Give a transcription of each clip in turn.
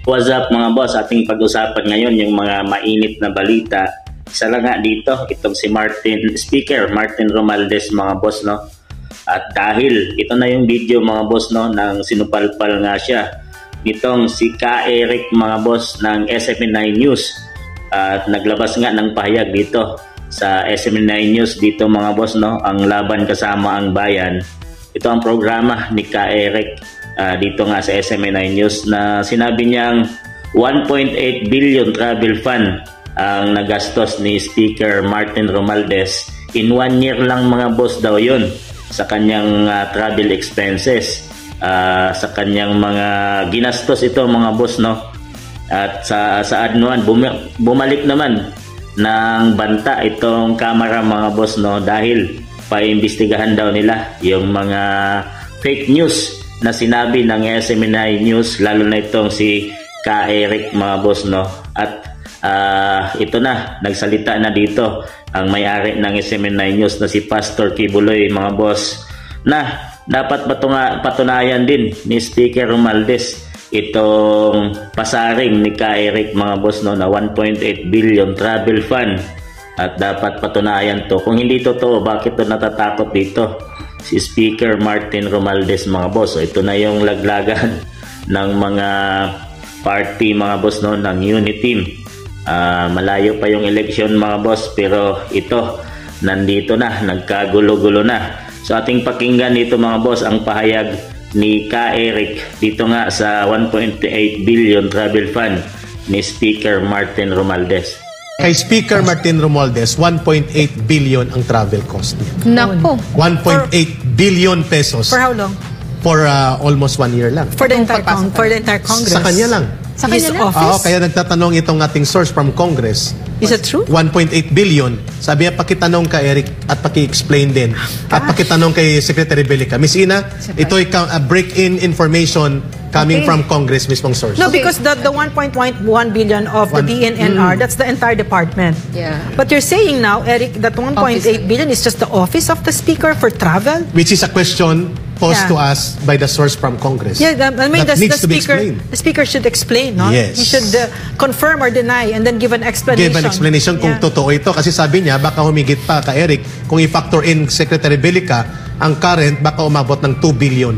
What's up mga boss? Ating pag-usapan ngayon yung mga mainit na balita. Isa lang nga dito, itong si Speaker Martin Romualdez mga boss, no? At dahil ito na yung video mga boss, no, nang sinupalpal nga siya nitong si Ka Eric mga boss ng SMNI News. At naglabas nga ng pahayag dito sa SMNI News dito mga boss, no, ang Laban Kasama ang Bayan. Ito ang programa ni Ka Eric dito nga sa SMNI News na sinabi niyang 1.8 billion travel fund ang nagastos ni Speaker Martin Romualdez in 1 year lang mga boss daw yun sa kanyang travel expenses, sa kanyang mga ginastos ito mga boss, no. At sa anuan bumalik naman ng banta itong kamera mga boss, no, dahil paimbestigahan daw nila yung mga fake news na sinabi ng SMNI News, lalo na itong si Ka Eric mga boss, no. At ito na, nagsalita na dito ang may-ari ng SMNI News na si Pastor Kibuloy mga boss, na dapat patunayan din ni Speaker Romualdez itong pasaring ni Ka Eric mga boss, no, na 1.8 billion travel fund. At dapat patunayan to. Kung hindi totoo, bakit to natatakot dito si Speaker Martin Romualdez mga boss? So, ito na yung laglagan ng mga party mga boss, no, ng Uniteam. Malayo pa yung election mga boss, pero ito nandito na, nagkagulo-gulo na. So ating pakinggan dito mga boss ang pahayag ni Ka Eric dito nga sa 1.8 billion travel fund ni Speaker Martin Romualdez. Kay Speaker Martin Romualdez, 1.8 billion ang travel cost niya. Nako. 1.8 billion pesos. For how long? For almost 1 year lang. For the entire Congress. Sa kanya lang. Sa kanya lang? Oo, kaya nagtatanong itong ating source from Congress. Is it true? 1.8 billion. Sabi niya, pakitanong ka Eric at paki-explain din. At pakitanong kay Secretary Belica. Miss Ina, ito ay break-in information coming from Congress mismong source. No, because the 1.1 billion of the DNNR, that's the entire department. Yeah. But you're saying now, Eric, that 1.8 billion is just the office of the Speaker for travel? Which is a question posed to us by the source from Congress. Yeah, I mean, that needs to be the explained. Speaker should explain, no? Yes. He should confirm or deny and then give an explanation. Give an explanation kung totoo ito. Kasi sabi niya, baka humigit pa ka Eric, kung i-factor in Secretary Belica, ang current baka umabot ng 2 billion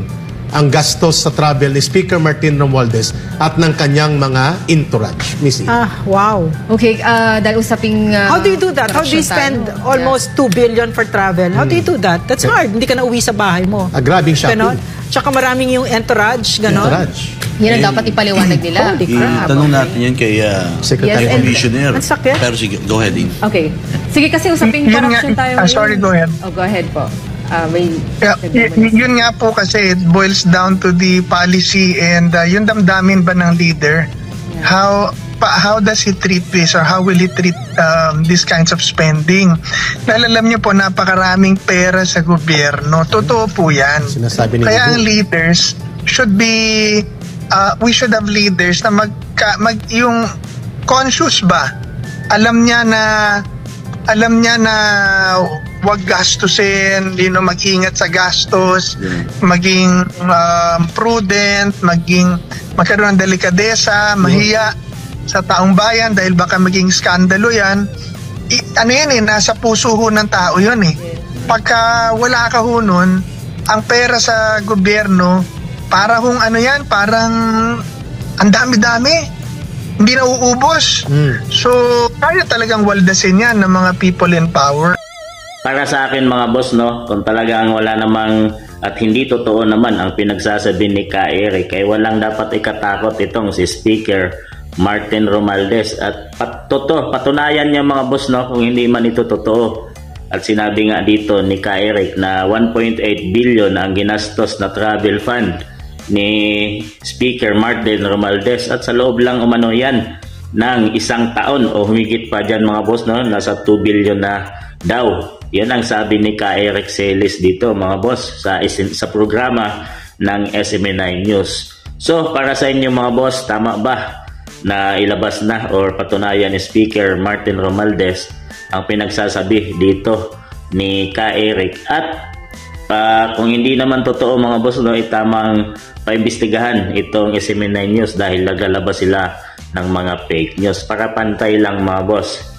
ang gastos sa travel ni Speaker Martin Romualdez at ng kanyang mga entourage. Missy. Wow. Okay, dahil usaping... How do you do that? How do you spend almost 2 billion for travel? How do you do that? That's hard. Hindi ka na uwi sa bahay mo. Grabing shopping. Ganon. Tsaka maraming yung entourage, ganon. Entourage. Yan ang dapat ipaliwanag nila. Holy crap. Itanong natin yan kay Secretary Commissioner. Ang sakit. Pero sige, go ahead. Okay. Sige, kasi usaping corruption tayo. Sorry, go ahead. Oh, go ahead po. Yun nga po kasi it boils down to the policy and yung damdamin ba ng leader, how does he treat this or how will he treat these kinds of spending? Dahil alam niyo po, napakaraming pera sa gobyerno. Totoo po yan. Sinasabi ni Kaya ang leaders should be we should have leaders na yung conscious ba, alam niya na wag gastusin, mag-ingat sa gastos, maging prudent, magkaroon ng delikadesa, mahiya sa taong bayan dahil baka maging skandalo yan. Nasa puso ho ng tao yun eh. Pagka wala ka ho nun, ang pera sa gobyerno, parang parang ang dami-dami. Hindi na uubos. So, kaya talagang waldasin yan ng mga people in power. Para sa akin mga boss, no, kung talagang wala namang at hindi totoo naman ang pinagsasabi ni Ka Eric, ay walang dapat ikatakot itong si Speaker Martin Romualdez. At patunayan niya mga boss, no, kung hindi man ito totoo. At sinabi nga dito ni Ka Eric na 1.8 billion ang ginastos na travel fund ni Speaker Martin Romualdez, at sa loob lang umano yan ng 1 taon o humigit pa dyan mga boss, no, nasa 2 billion na daw. Yan ang sabi ni Ka Eric Celis dito mga boss sa programa ng SMNI News. So para sa inyo mga boss, tama ba na ilabas na or patunayan ni Speaker Martin Romualdez ang pinagsasabi dito ni Ka Eric? At Kung hindi naman totoo mga boss, no, itamang paimbestigahan itong SMN9 News dahil naglalabas sila ng mga fake news para pantay lang mga boss.